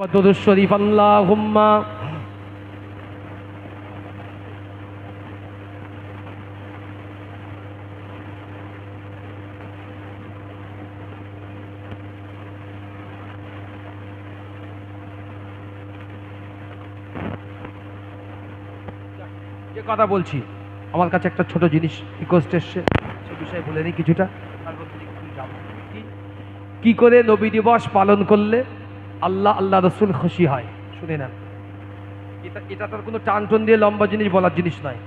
দুরূদ শরীফ আল্লাহুম্মা যে কথা বলছি, আমার কাছে একটা ছোট জিনিস রিকোয়েস্ট এসছে, সে বিষয়ে বলে নিই কিছুটা। কি করে নবী দিবস পালন করলে আল্লাহ রসুল খুশি হয় শুনে নেন। এটা তার কোনো টানটন দিয়ে লম্বা জিনিস বলার জিনিস নয়।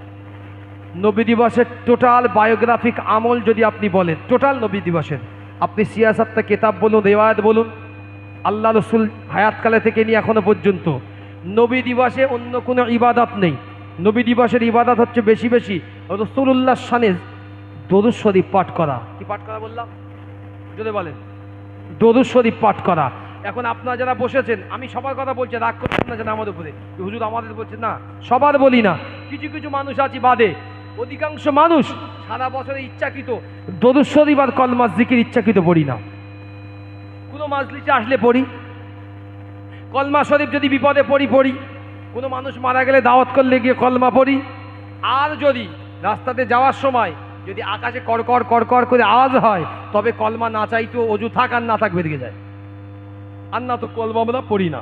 নবী দিবসের টোটাল বায়োগ্রাফিক আমল যদি আপনি বলেন, টোটাল নবী দিবসের আপনি সিয়াসাতটা কেতাব বলুন, রেওয়ায়াত বলুন, আল্লাহ রসুল হায়াতকালে থেকে নিয়ে এখনো পর্যন্ত নবী দিবসে অন্য কোনো ইবাদত নেই। নবী দিবসের ইবাদত হচ্ছে বেশি বেশি রাসূলুল্লাহর শানে দরুদ শরীফ পাঠ করা। কি পাঠ করা বললাম? যদি বলেন দরুদ শরীফ পাঠ করা। এখন আপনারা যারা বসেছেন, আমি সবার কথা বলছি, রাগ করছেন না যেন আমার উপরে, হুজুর আমাদের বলছেন না, সবার বলি না, কিছু কিছু মানুষ আছে বাদে, অধিকাংশ মানুষ সারা বছরে ইচ্ছাকৃত দরুদ শরীফ আর কলমা জিকির ইচ্ছাকৃত পড়ি না। কোনো মাজলিসে আসলে পড়ি, কলমা শরীফ যদি বিপদে পড়ি, কোনো মানুষ মারা গেলে দাওয়াত করলে গিয়ে কলমা পড়ি। আর যদি রাস্তাতে যাওয়ার সময় যদি আকাশে কড়কড় কড়কড় করে আওয়াজ হয়, তবে কলমা না চাইতেও অজু থাক আর না থাক বেরিয়ে যায়, আর না তো কলমা আমরা পড়ি না।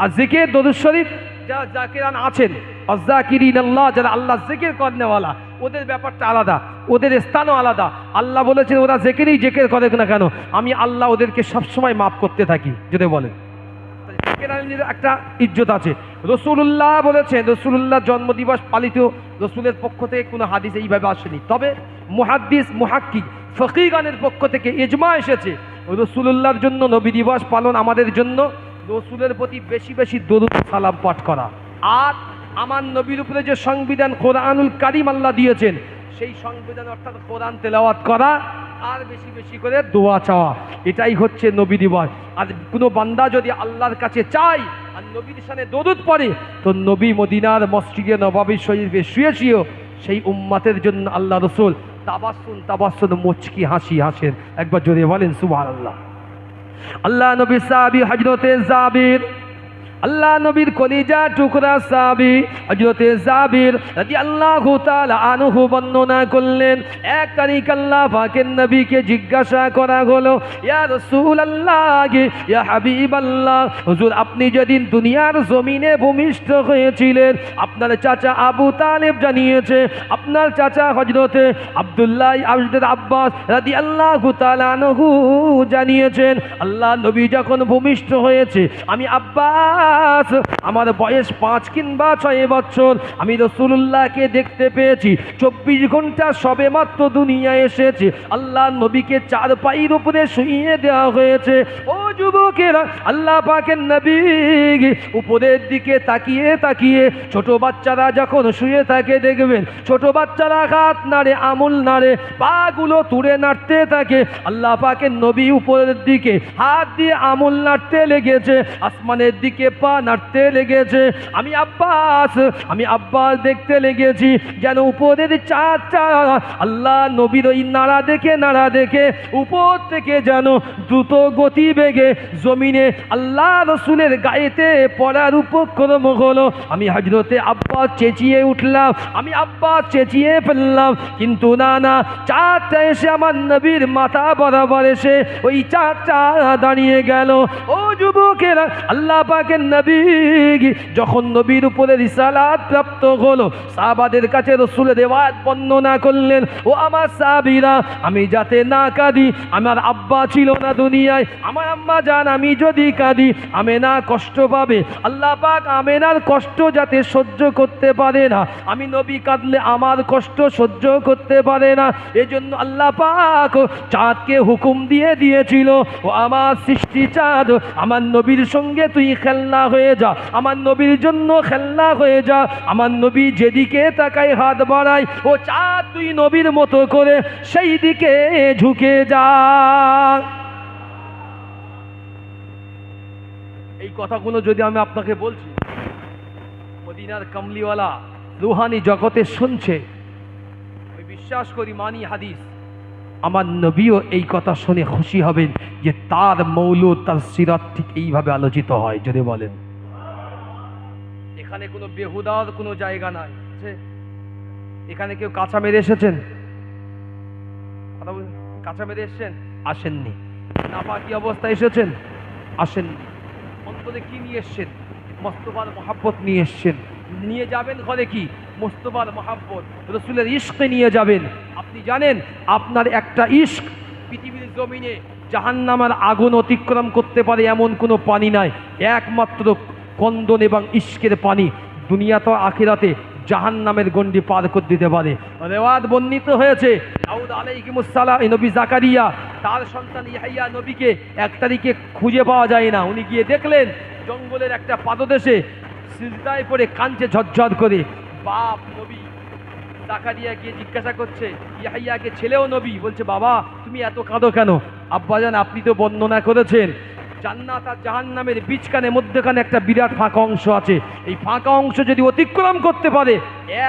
আর জিকির দরুদ শরীফ যারা জাকিরান আছেন, আযযাকিরিন আল্লাহ, যারা আল্লাহ জিকির করেনেওয়ালা, ওদের ব্যাপারটা আলাদা, ওদের স্থানও আলাদা। আল্লাহ বলেছেন ওরা জিকিরই জিকির করে না কেন, আমি আল্লাহ ওদেরকে সবসময় মাফ করতে থাকি। যদি বলেন একটা ইজ্জত আছে। রাসূলুল্লাহ বলেছেন, রাসূলুল্লাহ জন্মদিবস পালিত রাসূলের পক্ষ থেকে কোনো হাদিস এইভাবে আসেনি, তবে মুহাদ্দিস মুহাক্কিক ফকিহগণের পক্ষ থেকে ইজমা এসেছে রাসূলুল্লাহর জন্য নবী দিবস পালন আমাদের জন্য রাসূলের প্রতি বেশি বেশি দরুদ সালাম পাঠ করা, আর আমার নবীর উপরে যে সংবিধান কোরআনুল কারীম আল্লাহ দিয়েছেন, সেই সংবিধান অর্থাৎ কোরআন তেলাওয়াত করা, আর বেশি বেশি করে দোয়া চাওয়া, এটাই হচ্ছে নবী দিবস। আর কোনো বান্দা যদি আল্লাহর কাছে চায় আর নবীর শানে দরুদ পড়ে, তো নবী মদিনার মসজিদে নববী শরীফে শুয়ে শুয়েও সেই উম্মতের জন্য আল্লাহ রসুল তাবাসসুম মুচকি হাসি হাসেন। একবার জোরে বলেন সুবহানাল্লাহ। আল্লাহ নবী সাহাবী হযরতে জাবির, আল্লাহ নবীর কলিজা টুকরা সাহাবী হযরতে জাবির রাদিয়াল্লাহু তাআলা আনহু বর্ণনা করলেন, এক তারিখ আল্লাহ পাকের নবীকে জিজ্ঞাসা করা হলো, ইয়া রাসূলুল্লাহ, ইয়া হাবিবাল্লাহ, হুজুর আপনি যেদিন দুনিয়ার জমিনে ভূমিষ্ঠ হয়েছিলেন, আপনার চাচা আবু তালেব জানিয়েছে, আপনার চাচা হযরতে আব্দুল্লাহ হযরত আব্বাস রাদিয়াল্লাহু তাআলা আনহু জানিয়েছেন, আল্লাহ নবী যখন ভূমিষ্ঠ হয়েছে, আমি আব্বাস, আমার বয়স 5 কিংবা 6 বছর, আমি রাসূলুল্লাহকে দেখতে পেয়েছি। 24 ঘন্টা সবে মাত্র দুনিয়ায় এসেছে, আল্লাহ নবীকে 4 পায়ের উপরে শুইয়ে দেওয়া হয়েছে। ও যুবকেরা, আল্লাহ পাকের নবী উপরের দিকে তাকিয়ে তাকিয়ে, ছোট বাচ্চারা যখন শুয়ে থাকে দেখবেন, ছোট বাচ্চারা হাত নাড়ে, আঙুল নাড়ে, পাগুলো তুড়ে নাড়তে থাকে। আল্লাহ পাকের নবী উপরের দিকে হাত দিয়ে আঙুল নাড়তে লেগেছে, আসমানের দিকে পা নাড়তে লেগেছে। আমি আব্বাস দেখতে লেগেছি যেন উপরের চাঁদটা আল্লাহ নবীর ওই নাড়া দেখে উপর থেকে যেন দ্রুত গতি বেগে জমিনে আল্লাহ রসুলের গায়েতে পড়ার উপক্রম হলো। আমি হযরতে আব্বাস চেঁচিয়ে উঠলাম, আমি আব্বাস চেঁচিয়ে ফেললাম, কিন্তু না, চাঁদটা এসে আমার নবীর মাথা বরাবর এসে ওই চাঁদটা দাঁড়িয়ে গেল। ও যুবকেরা, আল্লাহ পাকের নবী যখন নবীর উপরে রিসালাত প্রাপ্ত হলো, সাহাবাদের কাছে রাসূলের রিওয়ায়াত বর্ণনা করলেন, ও আমার সাহাবীরা, আমি যাতে না কাঁদি, আমার আব্বা ছিল না দুনিয়ায়, আমার আম্মা জান, আমি যদি কাঁদি আমেনা কষ্ট পাবে, আল্লাহ পাক আমেনার কষ্ট যাতে সহ্য করতে পারে না, আমি নবী কাঁদলে আমার কষ্ট সহ্য করতে পারে না, এজন্য আল্লাহ পাক চাঁদকে হুকুম দিয়েছিল, ও আমার সৃষ্টি চাঁদ, আমার নবীর সঙ্গে তুই খেলনা হয়ে যা, আমার নবীর জন্য খেলনা হয়ে যা, আমার নবী যেদিকে তাকায় হাত বাড়ায়, ও চাঁদ তুই নবীর মতো করে সেই দিকে ঝুঁকে যা। এই কথাগুলো যদি আমি আপনাকে বলছি, মদিনার কামলিওয়ালা রুহানি জগতে শুনছে, আমি বিশ্বাস করি, মানি হাদিস, আমার নবীও এই কথা শুনে খুশি হবেন যে তার মৌলুদ, তার সিরাত ঠিক এইভাবে আলোচিত হয়। যদি বলেন, এখানে কোনো বেহুদার কোনো জায়গা নাই। এখানে কেউ কাঁচা মেরে এসেছেন? কাঁচা মেরে এসেছেন? আসেননি। নাপাকি অবস্থায় এসেছেন? আসেননি। অন্তরে কি নিয়ে এসছেন? মোস্তফার মহাব্বত নিয়ে এসছেন। নিয়ে যাবেন ঘরে কি? মোস্তফার মহাব্বত, রসুলের ইশকে নিয়ে যাবেন। আপনি জানেন আপনার একটা ইশক পৃথিবীর জমিনে জাহান্নামের আগুন অতিক্রম করতে পারে এমন কোনো পানি নাই। একমাত্র কন্দন এবং ইশকের পানি দুনিয়া তো আখিরাতে জাহান্নামের গণ্ডি পার করে দিতে পারে। রেওয়াত বর্ণিত হয়েছে, দাউদ আলাইহিস সালাম নবী জাকারিয়া তার সন্তান ইয়াহইয়া নবীকে এক তারিখে খুঁজে পাওয়া যায় না। উনি গিয়ে দেখলেন জঙ্গলের একটা পাদদেশে সিজদায় পড়ে কাঁদছে ঝরঝর করে। বাপ নবী জাকারিয়া গিয়ে জিজ্ঞাসা করছে, ইয়াহইয়াকে ছেলেও নবী, বলছে বাবা তুমি এত কাঁদো কেন? আব্বাজান আপনি তো বর্ণনা করেছেন জান্নাত আর জাহান্নামের বীজখানে মধ্যখানে একটা বিরাট ফাঁকা অংশ আছে। এই ফাঁকা অংশ যদি অতিক্রম করতে পারে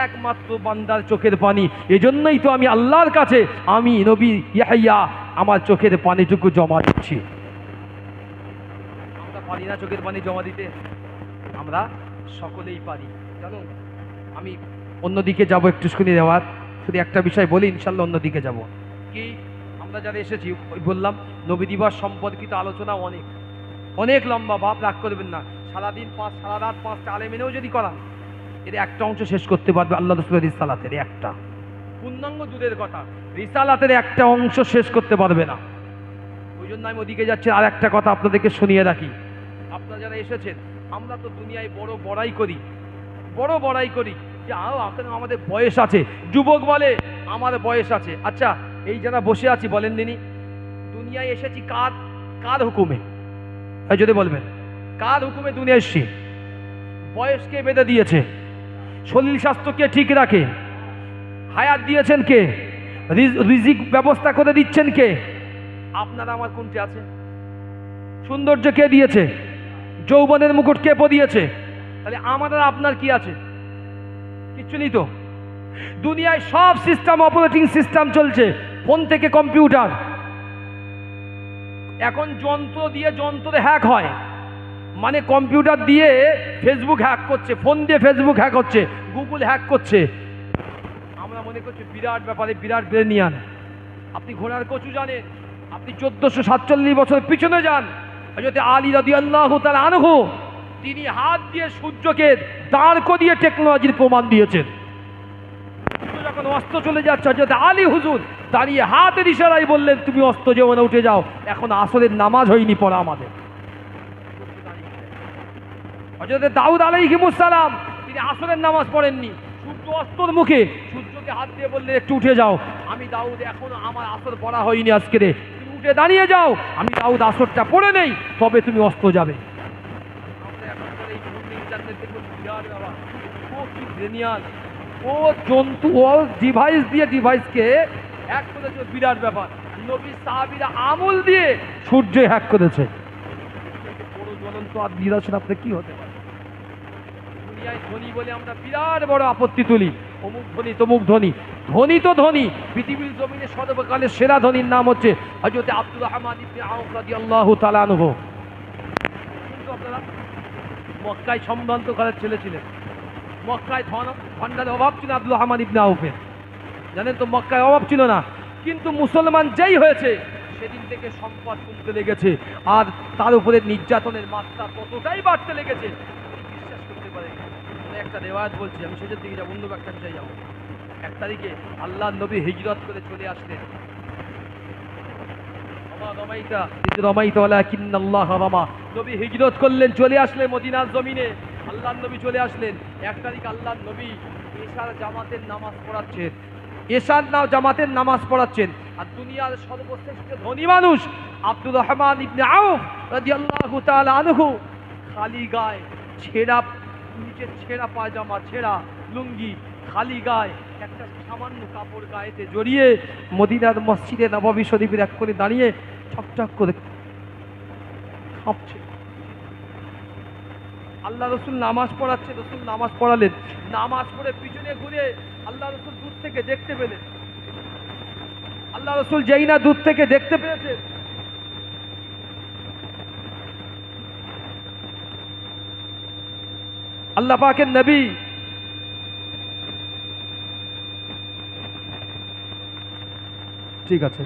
একমাত্র বান্দার চোখের পানি। এজন্যই তো আমি আল্লাহর কাছে আমি নবী ইয়াহইয়া আমার চোখের পানিটুকু জমা দিচ্ছি। আমরা পারি না চোখের পানি জমা দিতে? আমরা সকলেই পারি। জানো আমি অন্যদিকে যাব একটু শুনি দেওয়ার, শুধু একটা বিষয় বলি ইনশাল্লাহ অন্যদিকে যাব। কি আমরা যারা এসেছি বললাম নবী দিবস সম্পর্কিত আলোচনা অনেক অনেক লম্বা, ভাব রাগ করবেন না। সারাদিন সারা রাত 5টা আলেমিনেও যদি করা এর একটা অংশ শেষ করতে পারবে আল্লাহ রাসূলের রিসালাতের একটা পূর্ণাঙ্গ দূরের কথা, রিসালাতের একটা অংশ শেষ করতে পারবে না। ওই জন্য আমি ওদিকে যাচ্ছি। আর একটা কথা আপনাদেরকে শুনিয়ে রাখি, আপনারা যারা এসেছেন আমরা তো দুনিয়ায় বড় বড়াই করি যে আমাদের বয়স আছে। যুবক বলে আমার বয়স আছে। আচ্ছা এই যারা বসে আছি বলেন দিনি দুনিয়ায় এসেছি কার হুকুমে? যদি বলবেন কার হুকুমে দুনিয়া এসেছি? বয়স কে বেঁধে দিয়েছে? শরীর স্বাস্থ্য কে ঠিক রাখে? হায়াত দিয়েছেন কে? রিজিক ব্যবস্থা করে দিচ্ছেন কে? আপনার আমার কোনটি আছে? সৌন্দর্য কে দিয়েছে? যৌবনের মুকুট কে পরিয়েছে? তাহলে আমাদের আপনার কি আছে? কিচ্ছু নেই তো। দুনিয়ায় সব সিস্টেম অপারেটিং সিস্টেম চলছে, ফোন থেকে কম্পিউটার। এখন যন্ত্রে হ্যাক হয়, মানে কম্পিউটার দিয়ে ফেসবুক হ্যাক করছে, ফোন দিয়ে ফেসবুক হ্যাক হচ্ছে, গুগল হ্যাক করছে। আমরা মনে করছি বিরাট ব্যাপারে, বিরাট ব্রেনিয়ান। আপনি ঘোড়ার কচু জানেন? আপনি 1447 বছর পিছনে যান, হযরত আলী রাদিয়াল্লাহু তাআলা আনহু তিনি হাত দিয়ে সূর্যকে দাঁড় করিয়ে টেকনোলজির প্রমাণ দিয়েছেন। যখন অস্ত চলে যাচ্ছে হযরত আলী হুজুর দাঁড়িয়ে হাতের ইশারায় বললেন তুমি অস্ত যেও না, উঠে যাও, এখন আসরের নামাজ হয়নি পড়া আমাদের। হযরত দাউদ আলাইহিস সালাম তিনি আসরের নামাজ পড়েননি, সূর্য অস্তর মুখে সূর্যকে হাত দিয়ে বললেন একটু উঠে যাও, আমি দাউদ এখনো আমার আসর পড়া হয়নি আজকে রে, তুমি উঠে দাঁড়িয়ে যাও, আমি দাউদ আসরটা পড়ে নেই তবে তুমি অস্ত যাবে। ও জন্তু, ও ডিভাইস দিয়ে ডিভাইসকে হ্যাক করেছে, বিরাট ব্যাপার। নবী সাহাবীরা আমল দিয়ে সূর্য হ্যাক করেছে। বড় জ্বলন্ত আর নিদর্শন আপনার কি হতে পারে? দুনিয়ায় ধনী বলে আমরা বিরাট বড় আপত্তি তুলি, অমুক ধনী তমুক ধনী। ধনী তো ধনী, পৃথিবীর জমিনে সর্বকালের সেরা ধনীর নাম হচ্ছে হযরত আব্দুর রহমান ইবনে আউফ রাদিয়াল্লাহু তাআলা আনহু। কিন্তু আপনারা মক্কায় সম্ভ্রান্ত ঘরের ছেলে ছিলেন, মক্কায় ভান্ডারের অভাব ছিল আব্দুর রহমান ইবনে আউফের, জানেন তো মক্কায় অভাব ছিল না। কিন্তু মুসলমান যেই হয়েছে সেদিন থেকে সম্পদ কমতে লেগেছে, আর তার উপরে নির্যাতনের মাত্রা ততটাই বাড়তে লেগেছে বিশ্বাস করতে পারে। একটা রেওয়ায়াত বলছি, আমি শেষের দিকে যাবো, অন্য একটা বিষয় যাবো। 1 তারিখে আল্লাহ নবী হিজরত করে চলে আসলেন। নবী হিজরত করলেন, চলে আসলেন মদিনার জমিনে। আল্লাহ নবী চলে আসলেন। 1 তারিখ আল্লাহ নবী এশার জামাতের নামাজ পড়াচ্ছেন। আর দুনিয়ার সর্বশ্রেষ্ঠ ধনী মানুষ আব্দুর রহমান ইবনে আউফ রাদিয়াল্লাহু তাআলা আনহু খালি গায়ে, নিচে ছেঁড়া পায়জামা, ছেঁড়া লুঙ্গি, খালি গায়ে একটা সামান্য কাপড় গায়েতে জড়িয়ে মদিনার মসজিদে নববী শরীফের এক কোণে দাঁড়িয়ে ঠকঠক করে কাঁপছে। আল্লাহ রসুল নামাজ পড়াচ্ছে, রসুল নামাজ পড়ালেন, নামাজ পড়ে পিছনে ঘুরে আল্লাহ রসুল দূর থেকে দেখতে পেলেন আল্লাহ রসুল যেই না দূর থেকে দেখতে পেয়েছেন, আল্লাহ পাকের নবী ঠিক আছে,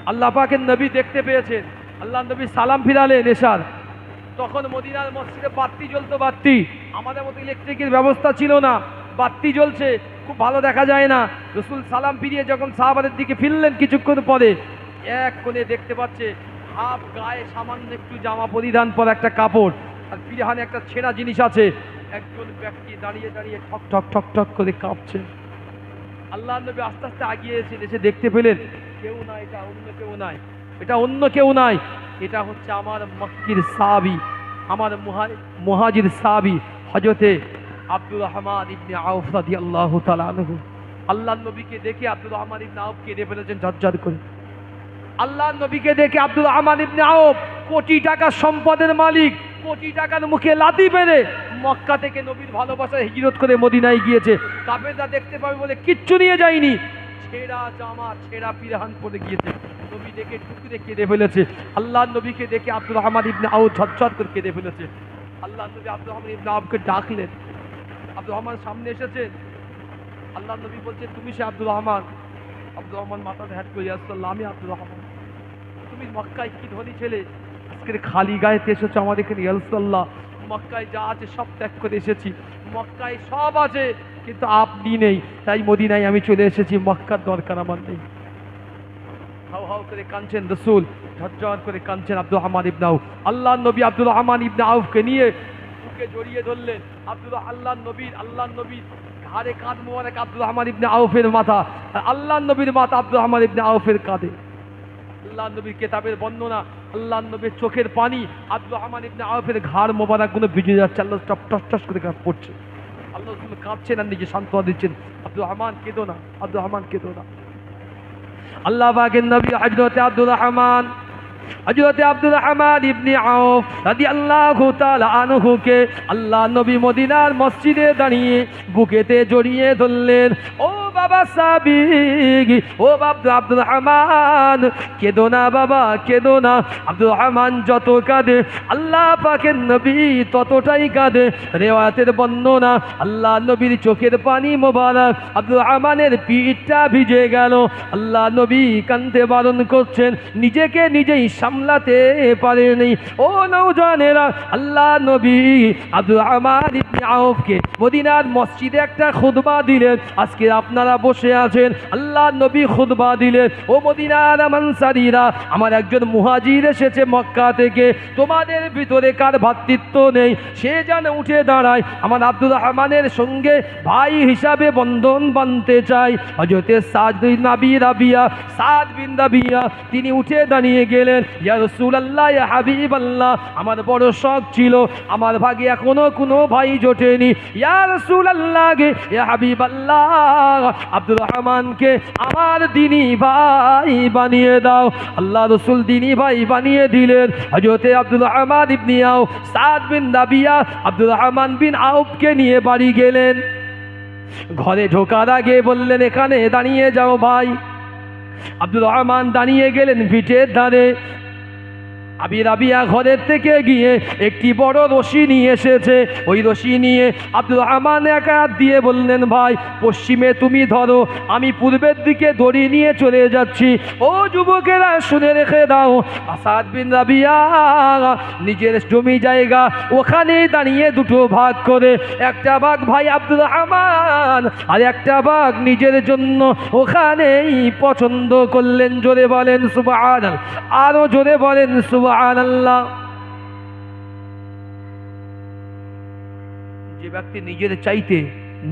আল্লাহ পাকের নবী দেখতে পেয়েছেন, আল্লাহ নবী সালাম ফিরালেন এশার। তখন মদিনার মসজিদে বাতি জ্বলতো, বাতি, আমাদের মতো ইলেকট্রিকের ব্যবস্থা ছিল না, বাতি জ্বলছে, খুব ভালো দেখা যায় না। রসুল সালাম ফিরিয়ে যখন সাহাবাদের দিকে ফিরলেন কিছুক্ষণ পরে, এক কোণে দেখতে পাচ্ছে হাফ গায়ে সামান্য একটু জামা পরিধান পর একটা কাপড়, আর পিরহানে একটা ছেঁড়া জিনিস আছে। একজন ব্যক্তি দাঁড়িয়ে দাঁড়িয়ে ঠক ঠক ঠক ঠক করে কাঁপছে। আল্লাহ নবী আস্তে আস্তে আগিয়ে এসে দেখতে পেলেন কেউ না, এটা অন্য কেউ নাই, এটা অন্য কেউ নাই, এটা হচ্ছে আমার মক্কির সাহাবী, আমার মুহাজির সাহাবী হযরতে আব্দুর রহমান ইবনে আউফ রাদিয়াল্লাহু তাআলা আনহু। আল্লাহ নবীকে দেখে আব্দুর রহমান ইবনে আউফ কেঁদে ফেলেছেন ঝরঝর করে। আল্লাহ নবীকে দেখে আব্দুর রহমান ইবনে আউফ, কোটি টাকার সম্পদের মালিক, কোটি টাকার মুখে লাথি মেরে মক্কা থেকে নবীর ভালোবাসায় হিজরত করে মদিনায় গিয়েছে। কাফেররা দেখতে পাবে বলে কিচ্ছু নিয়ে যায়নি, ছেঁড়া জামা ছেঁড়া পিরহান পরে গিয়েছে। নবী দেখে টুকরে কেঁদে ফেলেছে। আল্লাহ নবীকে দেখে আব্দুর রহমান ইবনে আউফ ঝরঝর করে কেঁদে ফেলেছে। আল্লাহ নবী আব্দুর রহমান ইবনে আউফকে ডাকলেন, আব্দুর রহমান সামনে এসেছেন। আল্লাহ নবী বলছেন, তুমি সে আব্দুর রহমান? আব্দুর রহমান মাথাতে হ্যাট করে আসসাল্লাহ, আমি আব্দুর রহমান। তুমি মক্কায় কি ধনী ছেলে, আজকের খালি গায়েতে এসেছো আমাদের এখানে? ইয়ারসাল্লাহ, মক্কায় যা আছে সব ত্যাগ করে এসেছি, মক্কায় সব আছে কিন্তু আপনি নেই, তাই মদিনায় আমি চলে এসেছি, মক্কার দরকার আমার নেই। হাউ হাউ করে কাঁদছেন রসুল, ঝরঝর করে কাঁদছেন আব্দুর রহমান ইবনে আউফ। আল্লাহ নবী আব্দুর রহমান ইবনে আউফকে নিয়ে বুকে জড়িয়ে ধরলেন। আল্লাহ নবীর ঘাড়ে কাঁধ মোবারক আব্দুর রহমান ইবনে আউফের মাথা, আর আল্লাহ নবীর মাথা আব্দুর রহমান ইবনে আউফের কাঁধে। আল্লাহ নবীর কেতাবের বর্ণনা, আল্লাহ নবীর চোখের পানি আব্দুর রহমান ইবনে আউফের ঘাড় মোবারক গুলো ভিজে যাচ্ছে, আল্লাহ টপ টস টস করে পড়ছে। আল্লাহ কাঁদছেন আর নিজে সান্ত্বনা দিচ্ছেন, আব্দুর রহমান কেঁদো না, আব্দুর রহমান কেঁদো না। আল্লাহ পাকের নবী হযরতে আব্দুর রহমান ইবনে আউফ রাদিয়াল্লাহু তাআলা আনহুকে আল্লাহ নবী মদিনার মসজিদে দাঁড়িয়ে বুকেতে জড়িয়ে ধরলেন। ও বাবা সাবিক, ও আব্দুর রহমান, কেঁদো না বাবা, কেঁদো না। আব্দুর রহমান যত কাঁদে আল্লাহ পাকের নবী ততটাই কাঁদে। রিওয়ায়াতের বর্ণনা, আল্লাহ নবীর চোখের পানি মোবারক আব্দুর রহমানের পিঠটা ভিজে গেল। আল্লাহ নবী কাঁদতে বারণ করছেন, নিজেকে নিজেই সামলাতে পারেনি। ও নওজওয়ানেরা, আল্লাহ নবী আব্দুর রহমান ইবনে আউফকে মদিনার মসজিদে একটা খুতবা দিলেন। আজকে আপনারা বসে আছেন, আল্লাহ নবী খুতবা দিলেন, ও মদিনার আনসারীরা, আমার একজন মুহাজির এসেছে মক্কা থেকে, তোমাদের ভিতরে কার ভ্রাতৃত্ব নেই সে যেন উঠে দাঁড়ায়, আমার আব্দুর রহমানের সঙ্গে ভাই হিসাবে বন্ধন বাঁধতে চাই। হযরতে সাদ বিন রাবিয়া তিনি উঠে দাঁড়িয়ে গেলেন। ইয়া রাসূলুল্লাহ, ইয়া হাবিবাল্লাহ, আমার বড় শখ ছিল, আমার ভাগে এখনো কোনো ভাই জোটেনি। ইয়া রাসূলুল্লাহ, ইয়া হাবিবাল্লাহ, আব্দুর রহমানকে আমার দিনী ভাই বানিয়ে দাও। আল্লাহ রসুল দিনী ভাই বানিয়ে দিলেন। হযরতে আব্দুর রহমান ইবনে আউফ সাদ বিন রাবিয়া আব্দুর রহমান বিন আউফকে নিয়ে বাড়ি গেলেন। ঘরে ঢোকার আগে বললেন, এখানে দাঁড়িয়ে যাও ভাই। আব্দুর রহমান দাঁড়িয়ে গেলেন পিঠের ধারে। রাবিয়া ঘরের থেকে গিয়ে একটি বড় রশি নিয়ে এসেছে। ওই রশি নিয়ে আব্দুর রহমান এক হাত দিয়ে বললেন, ভাই পশ্চিমে তুমি ধরো, আমি পূর্বের দিকে দড়ি নিয়ে চলে যাচ্ছি। ও যুবকেরা শুনে রেখে দাও, সাদ বিন রাবিয়া নিজের জমি জায়গা ওখানে দাঁড়িয়ে দুটো ভাগ করে, একটা ভাগ ভাই আব্দুর রহমান আর একটা ভাগ নিজের জন্য ওখানেই পছন্দ করলেন। জোরে বলেন সুবহানাল্লাহ, আরো জোরে বলেন সুবহানাল্লাহ। যে ব্যক্তি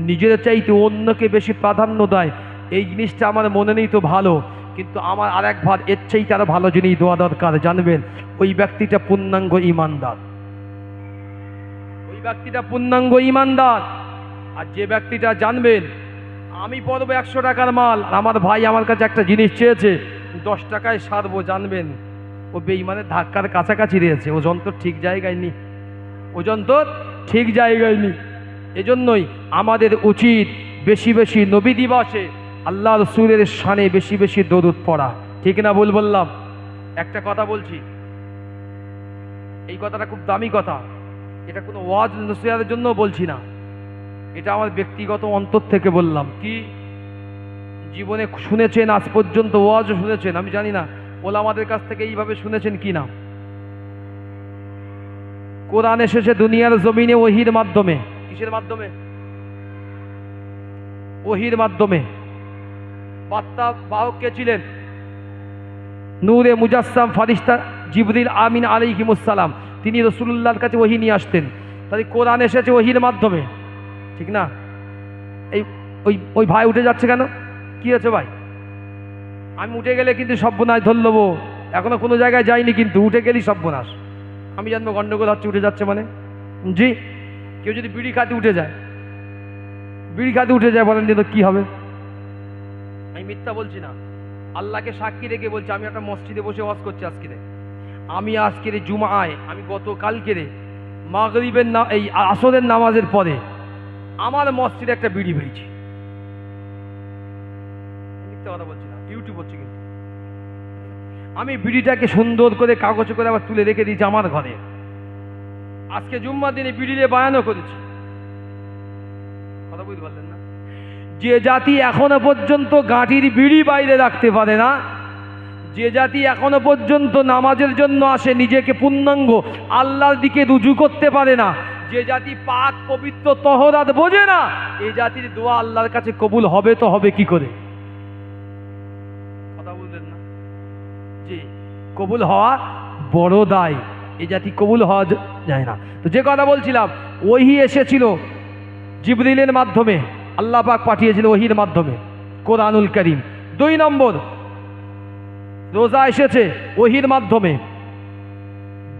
নিজের চাইতে অন্যকে বেশি প্রাধান্য দেয়, এই জিনিসটা আমার মনে নেই তো ভালো, কিন্তু আমার আর এক ভার এর চাইতে আরো ভালো জিনিস দেওয়া দরকার, জানবেন ওই ব্যক্তিটা পূর্ণাঙ্গ ঈমানদার, ওই ব্যক্তিটা পূর্ণাঙ্গ ঈমানদার। আর যে ব্যক্তিটা জানবেন আমি পড়বো 100 টাকার মাল, আর আমার ভাই আমার কাছে একটা জিনিস চেয়েছে 10 টাকায় সারবো, জানবেন ও বেঈমানের ধাক্কার কাছাকাছি রয়েছে, ওজন তো ঠিক জায়গায় নি, ওজন তো ঠিক জায়গায় নি। এজন্যই আমাদের উচিত বেশি বেশি নবী দিবসে আল্লাহ রসুলের শানে বেশি বেশি দরুদ পড়া। ঠিক না ভুল বললাম? একটা কথা বলছি, এই কথাটা খুব দামি কথা, এটা কোনো ওয়াজ নসিহতের জন্য বলছি না, এটা আমার ব্যক্তিগত অন্তর থেকে বললাম। কি জীবনে শুনেছেন আজ পর্যন্ত, ওয়াজও শুনেছেন, আমি জানি না ওলামাদের কাছ থেকে এইভাবে শুনেছেন কি না। কোরআন এসেছে দুনিয়ার জমিনে ওহির মাধ্যমে। কিসের মাধ্যমে? ওহির মাধ্যমে। বার্তা বাহক কে ছিলেন? নূরে মুজাসসাম ফারিস্তা জিবরিল আমিন আলাইহিমুস সালাম। তিনি রাসূলুল্লাহর কাছে ওহী নিয়ে আসতেন। তাই কোরআন এসেছে ওহির মাধ্যমে, ঠিক না? এই ওই ওই ভাই উঠে যাচ্ছে কেন? কি আছে ভাই? আমি উঠে গেলে কিন্তু সর্বনাশ ধর নেবো। এখনো কোনো জায়গায় যাইনি, কিন্তু উঠে গেলেই সর্বনাশ। আমি জানবো গন্ডগোল হচ্ছে, উঠে যাচ্ছে মানে। জি, কেউ যদি বিড়ি খাতে উঠে যায়, বিড়ি খাতে উঠে যায়, বলেন যে তো কী হবে? আমি মিথ্যা বলছি না, আল্লাহকে সাক্ষী রেখে বলছি। আমি একটা মসজিদে বসে ওয়াজ করছি আজকে। আমি আজকের জুমায়, আমি গতকালকে মাগরিবের এই আসরের নামাজের পরে আমার মসজিদে একটা বিড়ি পেয়েছি। মিথ্যা কথা বলছি না, ইউটিউব হচ্ছে। কিন্তু আমি বিড়িটাকে সুন্দর করে কাগজে করে আবার তুলে রেখে দিয়েছি আমার ঘরে। আজকে জুম্মার দিনে বিড়ি দিয়ে বায়ানও করেছি। কথা বুঝতে পারলেন না? যে জাতি এখনো পর্যন্ত গাঁটির বিড়ি বাইরে রাখতে পারে না, যে জাতি এখনো পর্যন্ত নামাজের জন্য আসে নিজেকে পূর্ণাঙ্গ আল্লাহর দিকে রুজু করতে পারে না, যে জাতি পাক পবিত্র তহরাত বোঝে না, এই জাতির দোয়া আল্লাহর কাছে কবুল হবে তো হবে কি করে? কথা বললেন না? জি, কবুল হওয়া বড় দায়, এই জাতি কবুল হওয়া যায় না। তো যে কথা বলছিলাম, ওহী এসেছিল জিবরিলের মাধ্যমে, আল্লাহ পাক পাঠিয়েছিল ওহীর মাধ্যমে কোরআনুল কারীম। 2 নম্বর, রোজা এসেছে ওহীর মাধ্যমে,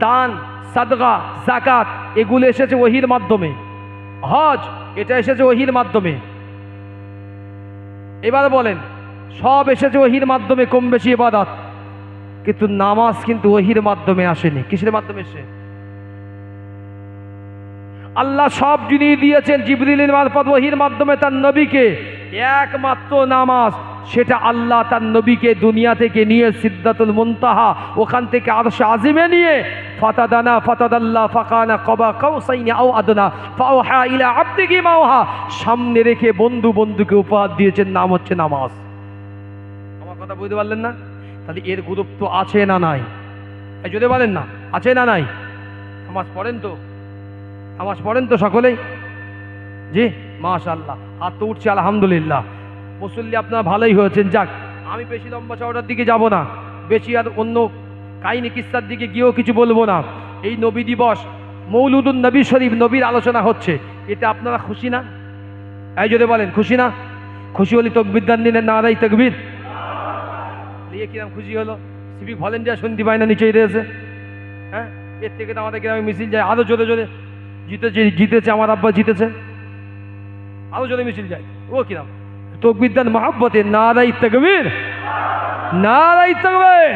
দান সাদকা যাকাত এগুলো এসেছে ওহীর মাধ্যমে, হজ এটা এসেছে ওহীর মাধ্যমে। এবার বলেন, সব এসেছে ওহীর মাধ্যমে কম বেশি ইবাদত, কিন্তু নামাজ কিন্তু ওহীর মাধ্যমে আসেনি। কিসের মাধ্যমে এসে? আল্লাহ সব জিনিস দিয়েছেন জিবরিলের মারফত ওহীর মাধ্যমে তার নবীকে, একমাত্র নামাজ সেটা আল্লাহ তার নবীকে দুনিয়া থেকে নিয়ে সিদরাতুল মুনতাহা, ওখান থেকে আরশে আজিমে নিয়ে ফাতাদানা ফাতাদাল্লাহ ফাকানা কাবা কাউসাইনি আও আদনা ফাওহা ইলা আবদিহি মাওহা, সামনে রেখে বন্ধু বন্ধুকে উপহার দিয়েছেন, নাম হচ্ছে নামাজ। আমার কথা বুঝতে পারলেন না? তাহলে এর গুরুত্ব আছে না নাই? যদি বলেন না আছে না নাই? নামাজ পড়েন তো? নামাজ পড়েন তো সকলেই? জি মাশাআল্লাহ, হাত তো উঠছে আলহামদুলিল্লাহ। মুসল্লি আপনারা ভালোই হয়েছেন। যাক, আমি বেশি লম্বা চওড়ার দিকে যাব না, বেশি আর অন্য কাহিনী কিস্সার দিকে গিয়েও কিছু বলবো না। এই নবী দিবস, মৌলুদুন নবী শরীফ, নবীর আলোচনা হচ্ছে, এতে আপনারা খুশি না? এই যদি বলেন খুশি না? খুশি হলে তকবীর দান দিলেন, নারাই তকবীর দিয়ে কিরম খুশি হলো? সিভিক ভলেন্টিয়ার শুনতে পায় না, নিচেই রয়েছে। হ্যাঁ, এর থেকে তো আমাদের গ্রামে মিছিল যায় আরো জোরে জোরে। জিতেছে আমার আব্বা, জিতেছে, আরো জোরে মিছিল যায়। ও কিরম তকবীর দান মহব্বতে, নারাই তকবীর, নারাই তকবীর।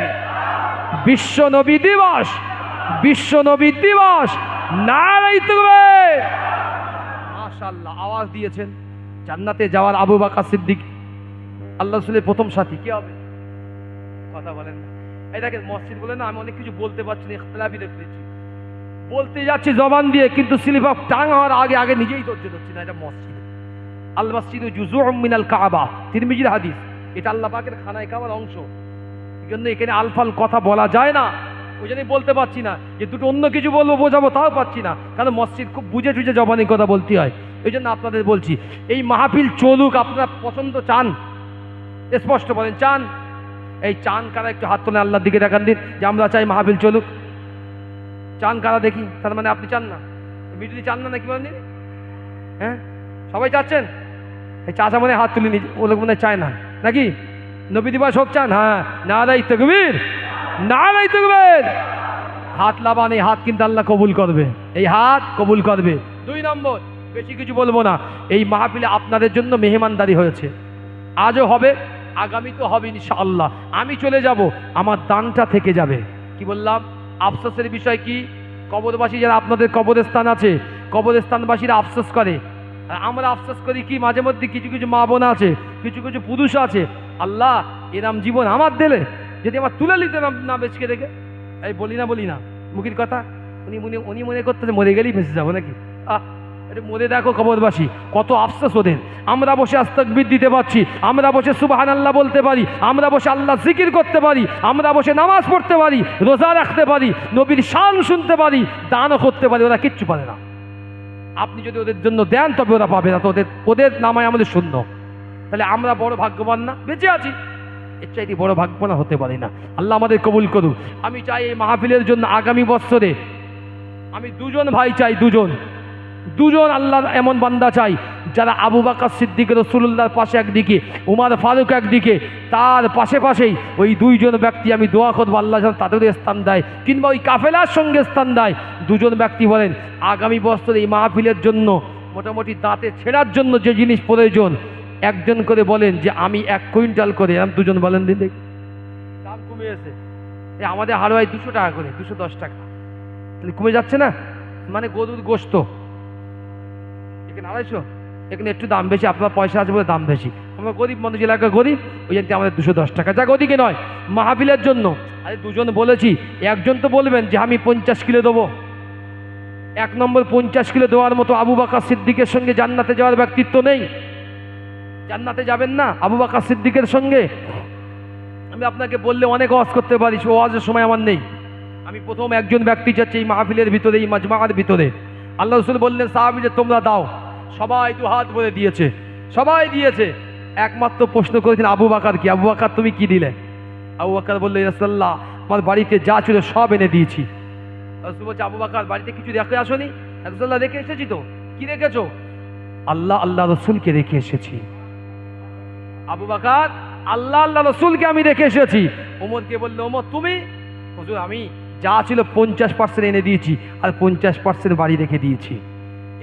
বিশ্ব নবী দিবস, বিশ্ব নবী দিবস, নারাই তকবীর। মাশাআল্লাহ, আওয়াজ দিয়েছেন। জান্নাতে যাওয়ার আবু বকর সিদ্দিক আল্লাহ রাসূলের প্রথম সাথী কে হবে? কথা বলেন না। এই দেখেন, মসজিদ বলে না, আমি অনেক কিছু বলতে পারছি না, ইখতিলাফি দেখতেছি, বলতে যাচ্ছি জবান দিয়ে, কিন্তু স্লিপ অফ টাং হওয়ার আগে আগে নিজেই ধৈর্য ধরছি না। এটা মসজিদ, আল মসজিদু জুজুউম মিনাল কাবা, তিরমিজির হাদিস। এটা আল্লাহ পাকের খানায় কাবার অংশ। এই জন্য এখানে আলফাল কথা বলা যায় না, ওই জন্যই বলতে পারছি না। যে দুটো অন্য কিছু বলবো বোঝাবো, তাও পাচ্ছি না, কারণ মসজিদ খুব বুঝে টুঝে জবানি কথা বলতে হয়। এই জন্য আপনাদের বলছি, এই মাহফিল চলুক। আপনারা পছন্দ চান? স্পষ্ট বলেন, চান? এই চান কারা? একটু হাত তোলে, আল্লাহর দিকে দেখান দিন যে আমরা চাই মাহফিল চলুক। চান কারা দেখি? তার মানে আপনি চান না, মিডিলি চান না নাকি বলেন? হ্যাঁ, সবাই চাচ্ছেন? এই চাচা মনে হাত তুলে নিয়ে, ও লোক মনে চায় না নাকি? নবী দিবস হোক চান? হ্যাঁ, নারাই তাকবীর, নারাই তাকবীর। হাত লাবান, এই হাত কিন্তু আল্লাহ কবুল করবে, এই হাত কবুল করবে। 2 নম্বর, বেশি কিছু বলবো না, এই মাহফিলে আপনাদের জন্য মেহমানদারি হয়েছে, আজও হবে, আগামী তো হবে ইনশাআল্লাহ। আমি চলে যাব, আমার দানটা থেকে যাবে। কি বললাম? আফসোসের বিষয় কি? কবরবাসী যারা আপনাদের কবরস্থান আছে, কবরস্থানবাসীরা আফসোস করে, আর আমরা আফসোস করি কি মাঝে মধ্যে কিছু কিছু মা বোন আছে, কিছু কিছু পুরুষ আছে, আল্লাহ এরম জীবন আমার দিলে যদি আমার তুলে নিতে না বেচকে রেখে। এই বলি না মুখের কথা, উনি মনে করতেছে মরে গেলেই বেঁচে যাবো নাকি। এটা মরে দেখো কবরবাসী, কত আফসোস ওদের। আমরা বসে আস্তাকবীর দিতে পারছি, আমরা বসে সুবহানাল্লাহ বলতে পারি, আমরা বসে আল্লাহ জিকির করতে পারি, আমরা বসে নামাজ পড়তে পারি, রোজা রাখতে পারি, নবীর শান শুনতে পারি, দানও করতে পারি, ওরা কিচ্ছু পারে না। আপনি যদি ওদের জন্য দেন তবে ওরা পাবে না, তো ওদের নামায় আমাদের শূন্য। তাহলে আমরা বড় ভাগ্যবান না? বেঁচে আছি, এর চাইতে বড় ভাগ্যবান হতে পারি না। আল্লাহ আমাদের কবুল করুক। আমি চাই এই মাহফিলের জন্য আগামী বছরে আমি দুজন ভাই চাই, দুজন আল্লাহর এমন বান্দা চাই যারা আবু বকর সিদ্দিক রাসূলুল্লাহর পাশে একদিকে, উমর ফারুক একদিকে, তার পাশেই ওই দুইজন ব্যক্তি আমি দোয়া করবো আল্লাহ যেন তাদের স্থান দেয়, কিংবা ওই কাফেলার সঙ্গে স্থান দেয়। দুজন ব্যক্তি বলেন আগামী বছর এই মাহফিলের জন্য মোটামুটি দাঁতে ছেঁড়ার জন্য যে জিনিস প্রয়োজন, একজন করে বলেন যে আমি 1 কুইন্টাল করে, আমি দুজন বলেন দিন দেখি। দাম কমিয়েছে, আমাদের হারোয়ায় 200 টাকা করে, 210 টাকা, তাহলে কমে যাচ্ছে না? মানে গরুর গোশত এখানে 250, এখানে একটু দাম বেশি, আপনার পয়সা আছে বলে দাম বেশি। আমরা গরিব মানুষ, এলাকা গরিব, ওই জন্য আমাদের 210 টাকা। যাক ওদিকে নয়, মাহফিলের জন্য আরে দুজন বলেছি, একজন তো বলবেন যে আমি 50 কিলো দেবো। 1 নম্বর 50 কিলো দেওয়ার মতো আবু বকর সিদ্দিকের সঙ্গে জান্নাতে যাওয়ার ব্যক্তিত্ব নেই। জান্নাতে যাবেন না আবু বকর সিদ্দিকের সঙ্গে? আমি আপনাকে বললে অনেক ওয়াজ করতে পারি, সে ওয়াজের সময় আমার নেই। আমি প্রথম একজন ব্যক্তি চাচ্ছি এই মাহফিলের ভিতরে, এই মাজমার ভিতরে। আল্লাহ রাসূল বললেন সাহাবী যে তোমরা দাও, সবাই 2 হাত ভরে দিয়েছে, সবাই দিয়েছে। একমাত্র প্রশ্ন করেছেন আবু বকর কি, আবু বকর তুমি কি দিলে? আবু বকর বললেন ইয়া রাসূলুল্লাহ আমার বাড়িতে যা ছিল সব এনে দিয়েছি। রাসূল বলছে আবু বকর বাড়িতে কিছু রেখে আসোনি? রাসূলুল্লাহ রেখে এসেছি। তো কি রেখেছো? আল্লাহ রাসূলকে রেখে এসেছি। আবু বকর আল্লাহ রাসূলকে আমি রেখে এসেছি। ওমরকে বললো ওমর তুমি? হুজুর আমি যা ছিল 50% এনে দিয়েছি, আর 50% বাড়ি রেখে দিয়েছি।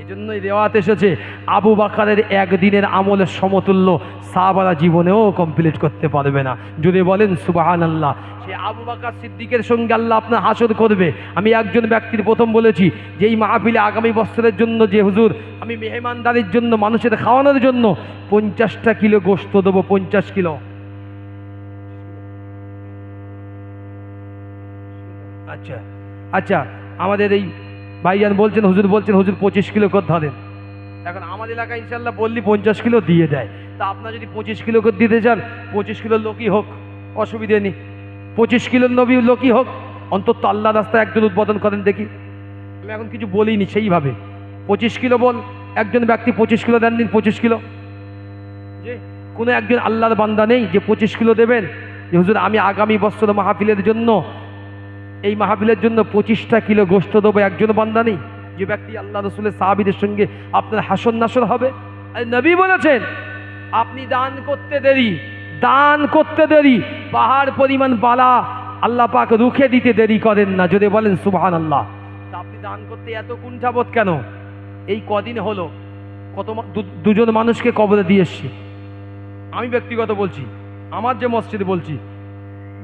এজন্যই রেওয়াত এসেছে আবু বকরের একদিনের আমলের সমতুল্য সাহাবারা জীবনেও কমপ্লিট করতে পারবে না। যদি বলেন সুবহানাল্লাহ। সে আবু বকর সিদ্দিকের সঙ্গে আল্লাহ আপনার হাসর করবে। আমি একজন ব্যক্তির প্রথম বলেছি যে এই মাহফিলে আগামী বছরের জন্য যে হুজুর আমি মেহমানদারির জন্য, মানুষের খাওয়ানোর জন্য 50টা কিলো গোশত দেবো, 50 কিলো। আচ্ছা আমাদের এই ভাইজান বলছেন, হুজুর 25 কিলো করে ধরেন। এখন আমাদের এলাকায় ইনশাল্লাহ বললি 50 কিলো দিয়ে দেয়। তা আপনার যদি 25 কিলো করে দিতে চান, 25 কিলোর লোকই হোক, অসুবিধে নেই। 25 কিলোর নবী লোকই হোক, অন্তত আল্লাহ রাস্তায় একজন উদ্বোধন করেন দেখি। আমি এখন কিছু বলিনি সেইভাবে। 25 কিলো বল, একজন ব্যক্তি 25 কিলো দেন দিন, 25 কিলো। যে কোনো একজন আল্লাহর বান্দা নেই যে 25 কিলো দেবেন যে হুজুর আমি আগামী বছর মাহফিলের জন্য, এই মাহফিলের জন্য 25টা কিলো গোশত দেবো? একজন বান্দা নেই যে ব্যক্তি আল্লাহ রাসূলের সাহাবীদের সঙ্গে আপনার হাসর নাসর হবে। আর নবী বলেছেন আপনি দান করতে দেরি পাহাড় পরিমাণ বালা আল্লাহ পাক রুখে দিতে দেরি করেন না। যদি বলেন সুবহানাল্লাহ। তা আপনি দান করতে এত কুণ্ঠাবোধ কেন? এই কদিন হলো কত দুজন মানুষকে কবরে দিয়ে এসছি। আমি ব্যক্তিগত বলছি, আমার যে মসজিদে বলছি,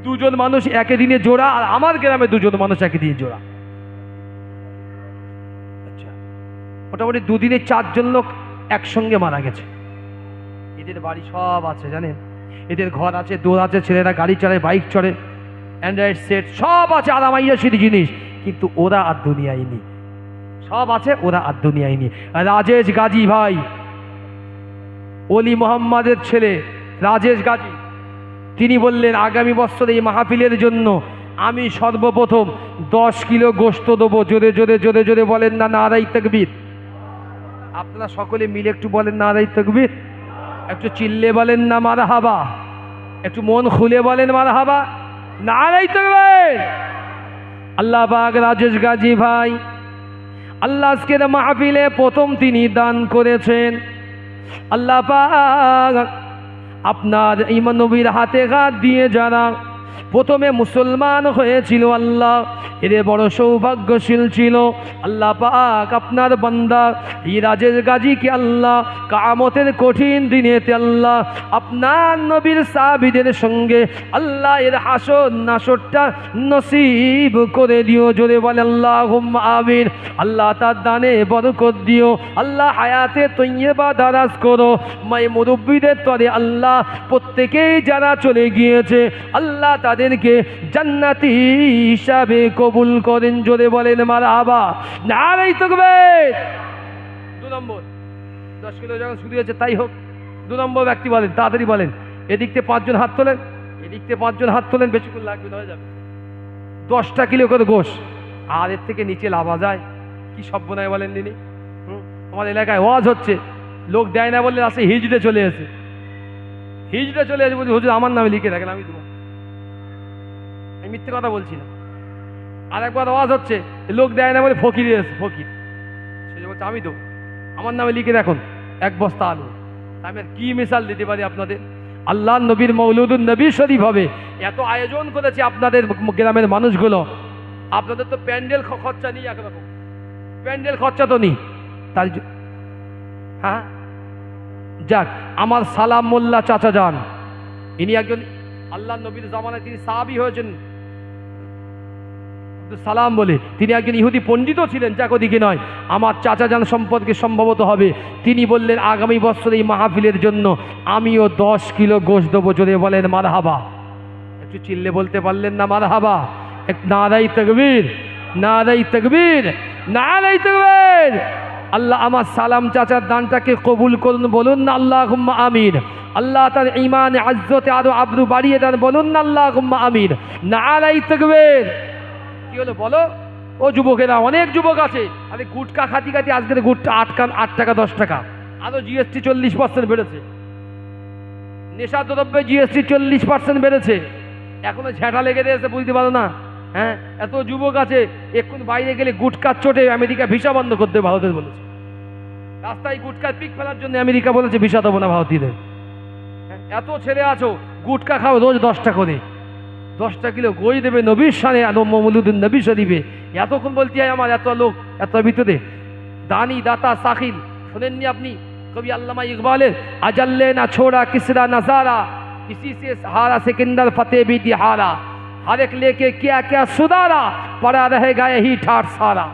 2 জন মানুষ একই দিনে জোড়া, আর আমার গ্রামে 2 জন মানুষ একই দিনে জোড়া। আচ্ছা মোটামুটি 2 দিনে 4 জন লোক একসঙ্গে মারা গেছে। এদের বাড়ি সব আছে জানেন, এদের ঘর আছে, দোর আছে, ছেলেরা গাড়ি চড়ে, বাইক চড়ে, অ্যান্ড্রয়েড সেট সব আছে, আরামাইয়াশির জিনিস, কিন্তু ওরা আর দুনিয়ায় নেই। সব আছে, ওরা আর দুনিয়ায় নেই। রাজেশ গাজী ভাই, অলি মোহাম্মদের ছেলে রাজেশ গাজী, তিনি বললেন আগামী বছর এই মাহফিলের জন্য আমি সর্বপ্রথম 10 কিলো গোশত দেবো। জোরে জোরে জোরে জোরে বলেন না নারায়ে তাকবীর। আপনারা সকলে মিলে একটু বলেন নারায়ে তাকবীর। একটু চিল্লে বলেন না মারহাবা। একটু মন খুলে বলেন মারহাবা। নারায়ে তাকবীর। আল্লাহ পাক রাজেশ গাজী ভাই, আল্লাহ আজকের মাহফিলে প্রথম তিনি দান করেছেন। আল্লাহ পাক আপনার ইমান নবীর হাতে হাত দিয়ে যারা প্রথমে মুসলমান হয়েছিল আল্লাহ, এরে বড় সৌভাগ্যশীল ছিল। আল্লাহ পাক আপনার বান্দা হিরাজের গাজীকে আল্লাহ কিয়ামতের কঠিন দিনেতে আল্লাহ আপনার নবীর সাহাবীদের সঙ্গে আল্লাহ এর হাসর নাসরটা নসিব করে দিও। জোরে বলে আল্লাহুম্মা আমিন। আল্লাহ তার দানে বরকত দিও, আল্লাহ হায়াতে তৈয়বা দারাজ করো। মাই মুরব্বীদের তরে আল্লাহ প্রত্যেকেই যারা চলে গিয়েছে আল্লাহ তাদেরকে জান্নাতি হিসাবে কবুল করেন। জোরে বলেন মারহাবা, নারে তাকবীর। 2 নম্বর 10 কিলো যখন শুরু হয়েছে তাই হোক। 2 নম্বর ব্যক্তি বলেন, তাড়াতাড়ি বলেন। এদিক থেকে 5 জন হাত তোলেন, এদিক থেকে 5 জন হাত তোলেন, বেশিক্ষণ লাগবে না, হয়ে যাবে। 10টা কিলো করে গোশ, আর এর থেকে নিচে লাভা যায় কি সব্যনায় বলেন দিনি। আমার এলাকায় ওয়াজ হচ্ছে, লোক দেয় না বললে আসে হিজড়ে চলে এসে, হিজড়ে চলে এসে বলছি হুজুর আমার নামে লিখে রাখেন, আমি দেবো। আমি মিথ্যে কথা বলছি না। আর একবার ওয়াজ হচ্ছে, লোক দেয় না বলে ফকির এসে, ফকির সে বলছে আমি দেবো, আমার নামে লিখে রাখুন 1 বস্তা আলু। আমি আর কি মিসাল দিতে পারি আপনাদের। আল্লাহ নবীর মৌলুদুন নবী শরীফ হবে, এত আয়োজন করেছে আপনাদের গ্রামের মানুষগুলো। আপনাদের তো প্যান্ডেল খরচা নেই, একরকম প্যান্ডেল খরচা তো নেই। তাই হ্যাঁ যাক, আমার সালাম মোল্লা চাচা যান, ইনি একজন আল্লাহ নবীর জামানায় তিনি সাহাবী হয়েছেন, সালাম বলে। তিনি একজন ইহুদি পণ্ডিতও ছিলেন, যাক ওদিকে নয়। আমার চাচা যান সম্পর্কে সম্ভবত হবে। তিনি বললেন আগামী বছর এই মাহফিলের জন্য আমিও 10 কিলো গোশত দেবো। জোরে বলেন মারহাবা। একটু চিল্লে বলতে পারলেন না মারহাবা? নারাই তাকবীর, নারাই তাকবীর, নারাই তাকবীর। আল্লাহ আমার সালাম চাচার দানটাকে কবুল করুন, বলুন না আল্লাহুম্মা আমিন। আল্লাহ তার ঈমান ইজ্জতে আরো আবরু বাড়িয়ে দেন, বলুন না আল্লাহুম্মা আমিন। নারাই তাকবীর। কি হলো বলো? ও যুবকেরা, অনেক যুবক আছে, আরে গুটকা খাতি খাতি আজকের গুটটা 8 টাকা 10 টাকা, আরো জিএসটি 40% বেড়েছে, নেশা দ্রব্যে জিএসটি 40% বেড়েছে, এখনো ঝেঁটা লেগে দিয়েছে, বুঝতে পারো না? হ্যাঁ, এত যুবক আছে, এখন বাইরে গেলে গুটকার চোটে আমেরিকা ভিসা বন্ধ করতে ভারতের বলেছে। রাস্তায় গুটকার পিক ফেলার জন্য আমেরিকা বলেছে ভিসা দেবো না ভারতীয়দের। এত ছেলে আছো, গুটকা খাও রোজ 10টা করে, 10টা কিলো গোই দেবে নবীর শানে মৌলুদুন নবী শরীফে। এতক্ষণ বলতে হয় আমার এত লোক, এত ভিতরে দানি দাতা সাখিল শোনেননি আপনি কবি আল্লামা ইকবালের? আজাল্লে না ছোড়া কিসরা নজারা, इसी से हारा सिकंदर फतेह भी दिहारा, हर एक लेके क्या क्या सुधारा, पड़ा रहेगा यही ठाठ सारा।